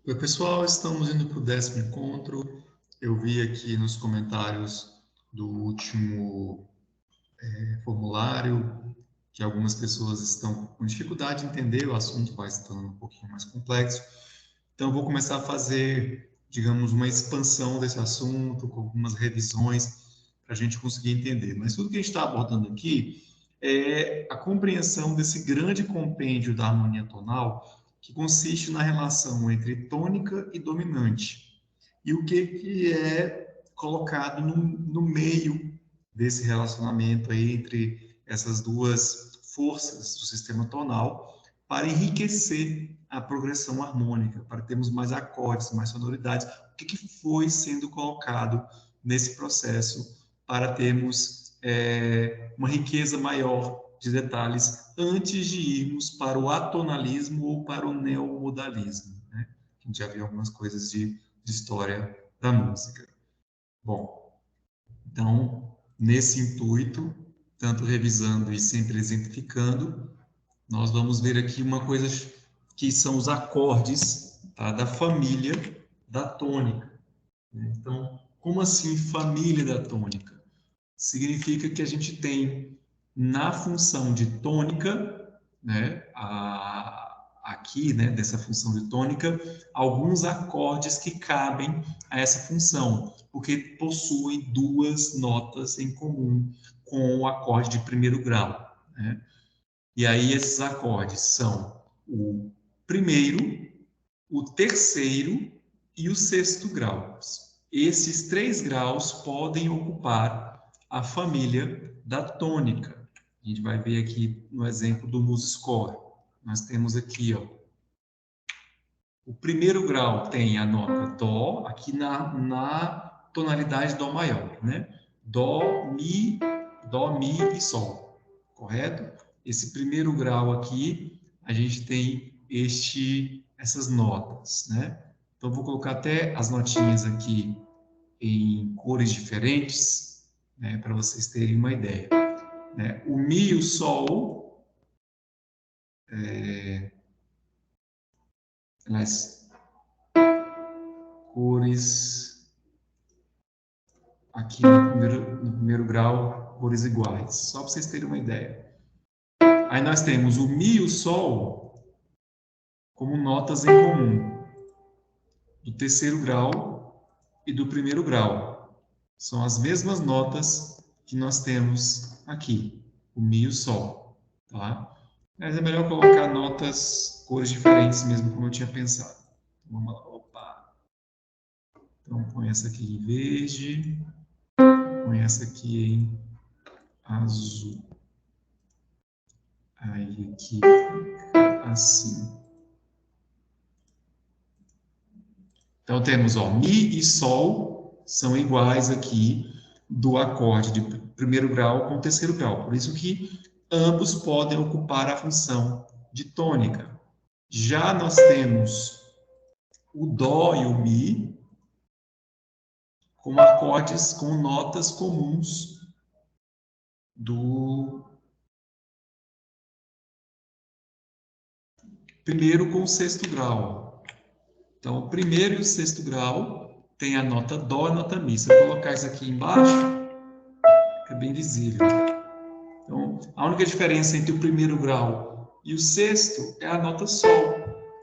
Oi, pessoal, estamos indo para o 10º encontro. Eu vi aqui nos comentários do último formulário que algumas pessoas estão com dificuldade de entender, o assunto vai se tornando um pouquinho mais complexo. Então, eu vou começar a fazer, digamos, uma expansão desse assunto, com algumas revisões, para a gente conseguir entender. Mas tudo que a gente está abordando aqui é a compreensão desse grande compêndio da harmonia tonal, que consiste na relação entre tônica e dominante. E o que é colocado no meio desse relacionamento aí entre essas duas forças do sistema tonal para enriquecer a progressão harmônica, para termos mais acordes, mais sonoridades. O que foi sendo colocado nesse processo para termos uma riqueza maior de detalhes antes de irmos para o atonalismo ou para o neomodalismo, né? A gente já viu algumas coisas de história da música. Bom, então, nesse intuito, tanto revisando e sempre exemplificando, nós vamos ver aqui uma coisa que são os acordes, tá, da família da tônica. Então, como assim família da tônica? Significa que a gente tem na função de tônica, né, aqui, né, dessa função de tônica, alguns acordes que cabem a essa função, porque possuem duas notas em comum com o acorde de primeiro grau, né? E aí esses acordes são o primeiro, o terceiro e o sexto graus. Esses 3 graus podem ocupar a família da tônica. A gente vai ver aqui no exemplo do MuseScore. Nós temos aqui, ó, o primeiro grau tem a nota Dó, aqui na tonalidade Dó maior, né? Dó, Mi e Sol, correto? Esse primeiro grau aqui, a gente tem essas notas, né? Então, vou colocar até as notinhas aqui em cores diferentes, né, para vocês terem uma ideia, né? O Mi e o Sol, as cores aqui no primeiro grau, cores iguais, só para vocês terem uma ideia. Aí nós temos o Mi e o Sol como notas em comum, do terceiro grau e do primeiro grau. São as mesmas notas que nós temos aqui, o Mi e o Sol, tá? Mas é melhor colocar notas, cores diferentes mesmo, como eu tinha pensado. Então, vamos lá, opa. Então, põe essa aqui em verde, põe essa aqui em azul. Aí aqui fica assim. Então, temos, ó, Mi e Sol são iguais aqui do acorde de primeiro grau com terceiro grau. Por isso que ambos podem ocupar a função de tônica. Já nós temos o Dó e o Mi com acordes, com notas comuns do primeiro com o sexto grau. Então, o primeiro e o sexto grau tem a nota Dó e a nota Mi. Se eu colocar isso aqui embaixo, fica bem visível. Então, a única diferença entre o primeiro grau e o sexto é a nota Sol.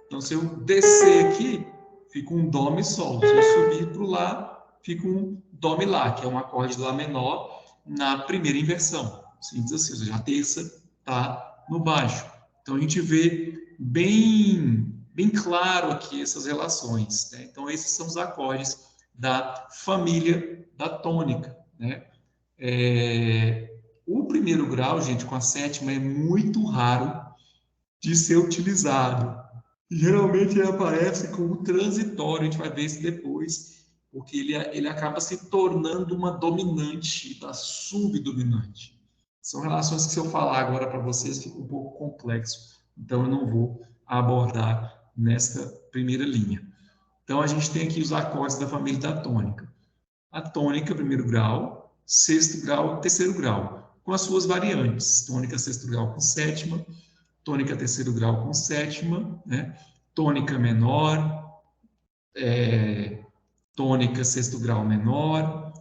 Então, se eu descer aqui, fica um Dó, Mi, Sol. Se eu subir para o Lá, fica um Dó, Mi, Lá, que é um acorde de Lá menor na primeira inversão. Simples assim, ou seja, a terça está no baixo. Então, a gente vê bem claro aqui essas relações, né? Então, esses são os acordes da família da tônica, né? O primeiro grau, gente, com a sétima, é muito raro de ser utilizado. Geralmente ele aparece como transitório, a gente vai ver isso depois, porque ele acaba se tornando uma dominante da subdominante. São relações que, se eu falar agora para vocês, fica um pouco complexo, então eu não vou abordar nesta primeira linha. Então, a gente tem aqui os acordes da família da tônica. A tônica, primeiro grau, sexto grau, terceiro grau, com as suas variantes. Tônica, sexto grau com sétima, tônica, terceiro grau com sétima, né? Tônica menor, tônica sexto grau menor,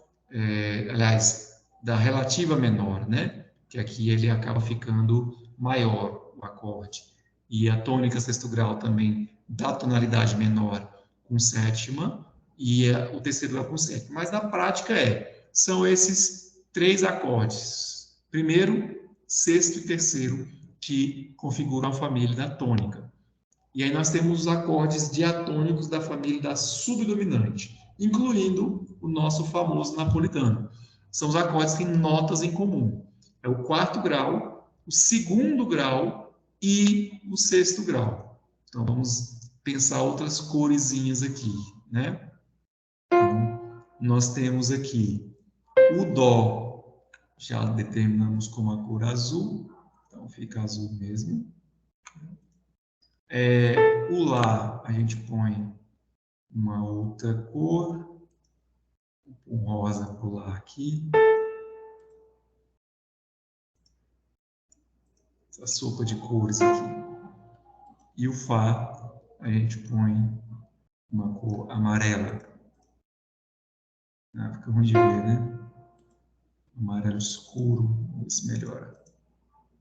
aliás, da relativa menor, né? Que aqui ele acaba ficando maior, o acorde. E a tônica sexto grau também da tonalidade menor com sétima, e o terceiro grau com sétima. Mas na prática são esses três acordes. Primeiro, sexto e terceiro, que configuram a família da tônica. E aí nós temos os acordes diatônicos da família da subdominante, incluindo o nosso famoso napolitano. São os acordes que têm notas em comum. É o quarto grau, o segundo grau e o sexto grau. Então vamos pensar outras coresinhas aqui, né? Então, nós temos aqui o dó, já determinamos como a cor azul, então fica azul mesmo. O lá a gente põe uma outra cor, um rosa para o lá aqui. Essa sopa de cores aqui. E o fá a gente põe uma cor amarela. Ah, fica ruim de ver, né? Amarelo escuro, vamos ver se melhora.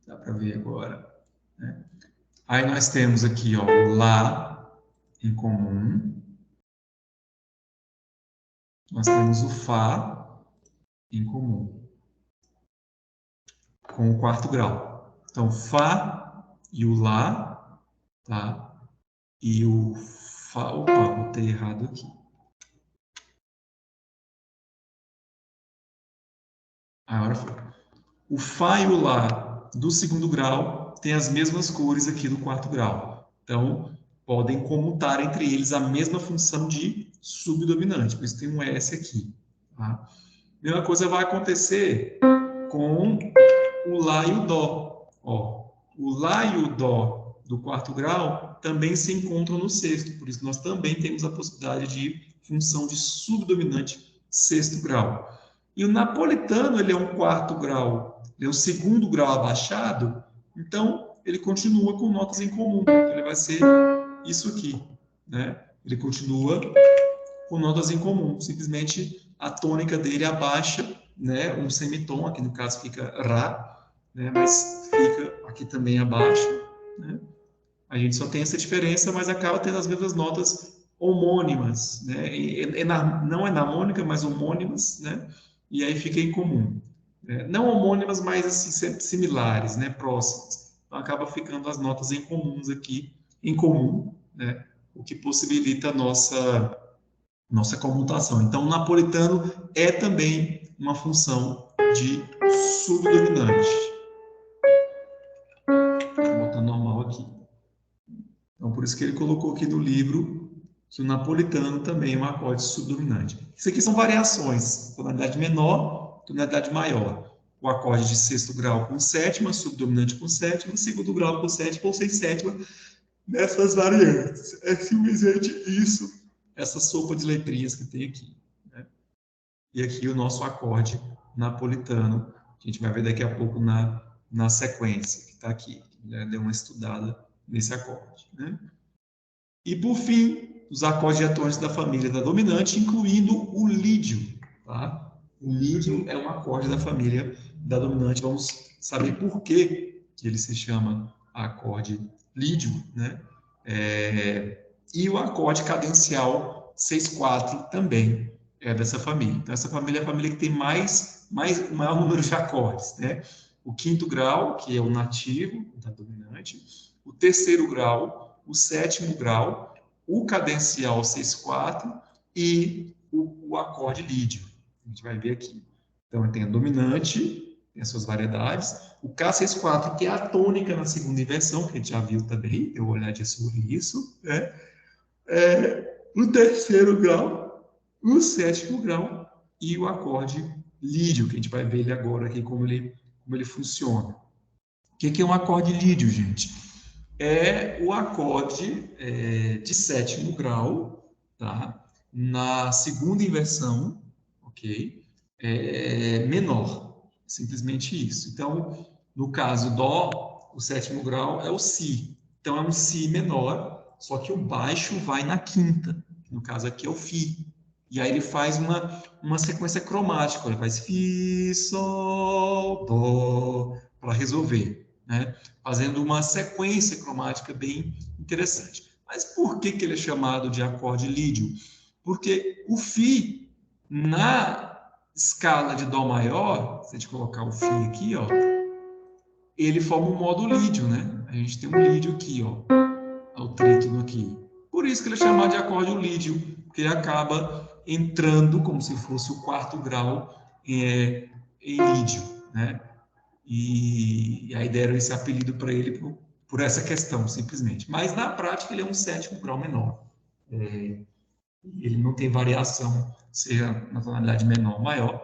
Dá para ver agora, né? Aí nós temos aqui, ó, o lá em comum. Nós temos o fá em comum, com o quarto grau. Então, fá e o lá, tá? E o fá, opa, botei errado aqui. Agora foi. O fá e o lá do segundo grau têm as mesmas cores aqui do quarto grau. Então, podem comutar entre eles a mesma função de subdominante. Por isso tem um S aqui. Tá? Mesma coisa vai acontecer com o lá e o dó. Ó, o lá e o dó do quarto grau também se encontram no sexto. Por isso nós também temos a possibilidade de função de subdominante sexto grau. E o napolitano, ele é um quarto grau, ele é o segundo grau abaixado, então ele continua com notas em comum. Ele vai ser isso aqui, né? Ele continua com notas em comum, simplesmente a tônica dele abaixa, né? Um semitom, aqui no caso fica Rá, né? Mas fica aqui também abaixo, né? A gente só tem essa diferença, mas acaba tendo as mesmas notas homônimas, né? Não é namônica, mas homônimas, né? E aí fica em comum. Não homônimas, mas assim, similares, né? Próximas. Então acaba ficando as notas em comuns aqui, em comum, né? O que possibilita a nossa comutação. Então, o napolitano é também uma função de subdominante. Vou botar normal aqui. Então, por isso que ele colocou aqui no livro que o napolitano também é um acorde subdominante. Isso aqui são variações, tonalidade menor, tonalidade maior. O acorde de sexto grau com sétima, subdominante com sétima, segundo grau com sétima ou sem sétima, nessas variantes. É simplesmente isso, essa sopa de letrinhas que tem aqui. Né? E aqui o nosso acorde napolitano, que a gente vai ver daqui a pouco na sequência, que está aqui. Já deu uma estudada nesse acorde. Né? E, por fim, os acordes diatônicos da família da dominante, incluindo o lídio. Tá? O lídio é um acorde da família da dominante. Vamos saber por que ele se chama acorde lídio. Né? E o acorde cadencial 6/4 também é dessa família. Então, essa família é a família que tem o maior número de acordes. Né? O quinto grau, que é o nativo da dominante, o terceiro grau, o sétimo grau, o cadencial 6/4 e o acorde lídio. A gente vai ver aqui. Então, tem a dominante, tem as suas variedades, o K6/4, que é a tônica na segunda inversão, que a gente já viu também, deu uma olhadinha sobre isso, né? O terceiro grau, o sétimo grau e o acorde lídio, que a gente vai ver ele agora aqui, como ele funciona. O que é um acorde lídio, gente? É o acorde de sétimo grau, tá? Na segunda inversão, ok? Menor, simplesmente isso. Então, no caso dó, o sétimo grau é o si. Então, é um si menor, só que o baixo vai na quinta, no caso aqui é o fi. E aí ele faz uma sequência cromática, ele faz fi, sol, dó, para resolver, né? Fazendo uma sequência cromática bem interessante. Mas por que ele é chamado de acorde lídio? Porque o fi, na escala de dó maior, se a gente colocar o fi aqui, ó, ele forma um modo lídio, né? A gente tem um lídio aqui, ó, o trítono aqui. Por isso que ele é chamado de acorde lídio, porque ele acaba entrando como se fosse o quarto grau em lídio, né? E aí deram esse apelido para ele por essa questão, simplesmente. Mas na prática ele é um sétimo grau menor. Ele não tem variação, seja na tonalidade menor ou maior,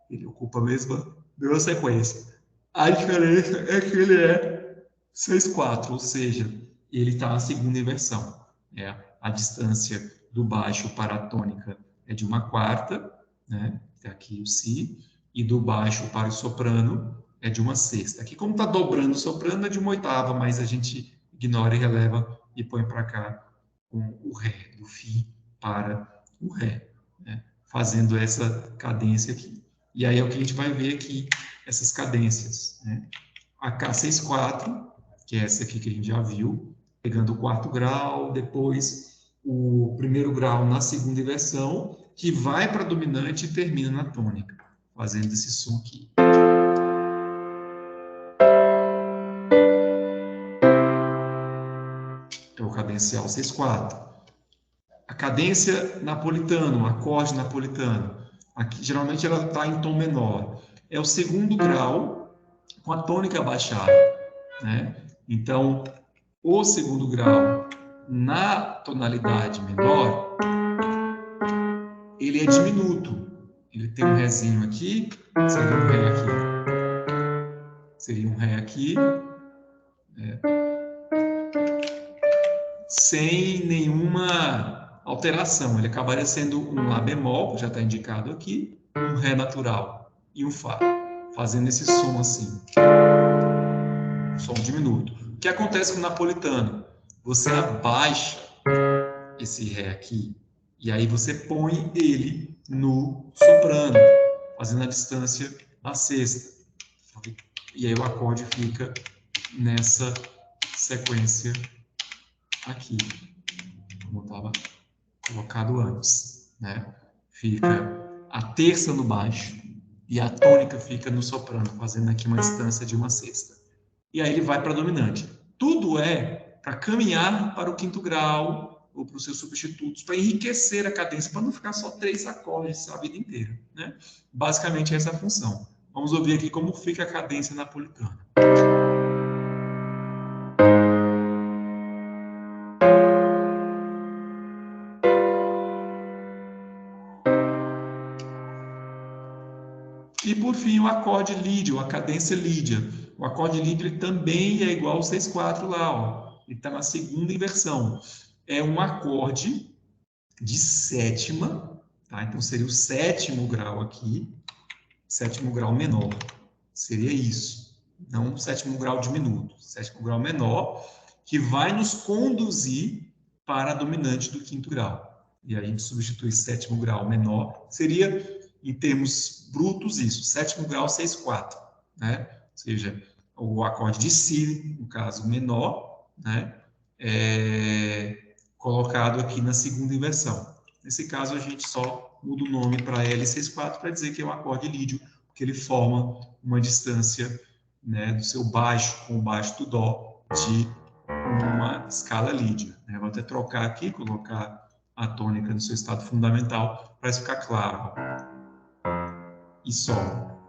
ele ocupa a mesma sequência. A diferença é que ele é 6/4, ou seja, ele está na segunda inversão. A distância do baixo para a tônica é de 1/4, né? Aqui o si, e do baixo para o soprano é de 1/6. Aqui, como está dobrando o soprano, é de 1/8, mas a gente ignora e releva e põe para cá com o ré, do fi para o ré, né? Fazendo essa cadência aqui. E aí é o que a gente vai ver aqui, essas cadências, né? A K64, que é essa aqui que a gente já viu, pegando o quarto grau, depois o primeiro grau na segunda inversão, que vai para a dominante e termina na tônica, fazendo esse som aqui. É o cadencial 6/4. A cadência napolitana, o acorde napolitano, aqui, geralmente ela está em tom menor. É o segundo grau com a tônica baixada, né? Então, o segundo grau na tonalidade menor, ele é diminuto. Ele tem um rézinho aqui, seria um ré aqui. Seria um ré aqui, né? Sem nenhuma alteração. Ele acabaria sendo um Lá bemol, que já está indicado aqui, um Ré natural e um Fá, fazendo esse som assim. Som diminuto. O que acontece com o napolitano? Você abaixa esse Ré aqui, e aí você põe ele no soprano, fazendo a distância na sexta. E aí o acorde fica nessa sequência aqui, como estava colocado antes, né? Fica a terça no baixo e a tônica fica no soprano, fazendo aqui uma distância de 1/6. E aí ele vai para a dominante. Tudo é para caminhar para o quinto grau ou para os seus substitutos, para enriquecer a cadência, para não ficar só 3 acordes a vida inteira, né? Basicamente essa é a função. Vamos ouvir aqui como fica a cadência napolitana. E, por fim, o acorde lídio, a cadência lídia. O acorde lídio ele também é igual ao 6/4 lá, ó. Ele está na segunda inversão. É um acorde de sétima, tá? Então seria o sétimo grau aqui, sétimo grau menor. Seria isso. Não o sétimo grau diminuto, sétimo grau menor, que vai nos conduzir para a dominante do quinto grau. E aí a gente substitui sétimo grau menor, seria, em termos brutos, isso, sétimo grau 6/4, né? Ou seja, o acorde de si, no caso menor, né? Colocado aqui na segunda inversão. Nesse caso, a gente só muda o nome para L64 para dizer que é um acorde lídio, porque ele forma uma distância, né, do seu baixo com o baixo do dó de uma escala lídia, né? Vou até trocar aqui, colocar a tônica no seu estado fundamental para isso ficar claro. E sol.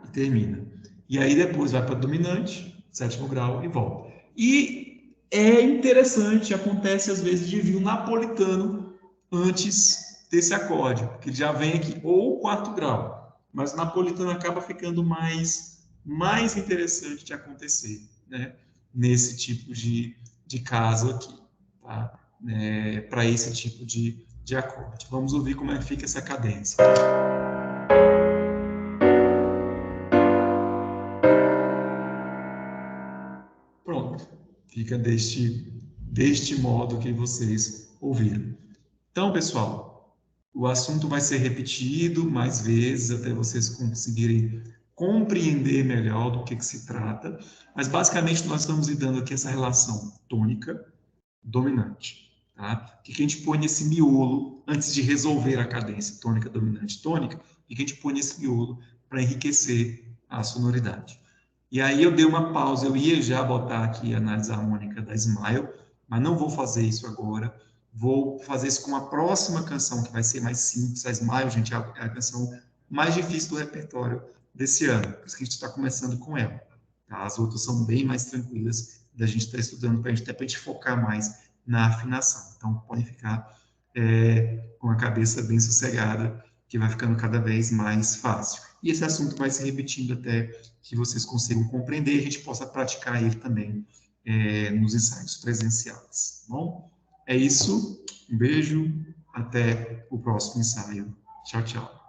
E termina. E aí depois vai para dominante, sétimo grau e volta. E é interessante, acontece às vezes de vir o napolitano antes desse acorde, porque ele já vem aqui, ou quarto grau, mas o napolitano acaba ficando mais interessante de acontecer, né? Nesse tipo de caso aqui, tá? Para esse tipo de acorde. Vamos ouvir como é que fica essa cadência. Pronto, fica deste modo que vocês ouviram. Então, pessoal, o assunto vai ser repetido mais vezes até vocês conseguirem compreender melhor do que se trata, mas basicamente nós estamos lidando aqui essa relação tônica dominante. Tá? O que a gente põe nesse miolo antes de resolver a cadência tônica, dominante, tônica? O que a gente põe nesse miolo para enriquecer a sonoridade? E aí eu dei uma pausa, eu ia já botar aqui a análise harmônica da Smile, mas não vou fazer isso agora. Vou fazer isso com a próxima canção, que vai ser mais simples. A Smile, gente, é a canção mais difícil do repertório desse ano, por isso que a gente está começando com ela. Tá? As outras são bem mais tranquilas da gente estar estudando, para a gente, até para a gente focar mais na afinação. Então, podem ficar com a cabeça bem sossegada, que vai ficando cada vez mais fácil. E esse assunto vai se repetindo até que vocês consigam compreender e a gente possa praticar ele também nos ensaios presenciais. Tá bom? É isso. Um beijo. Até o próximo ensaio. Tchau, tchau.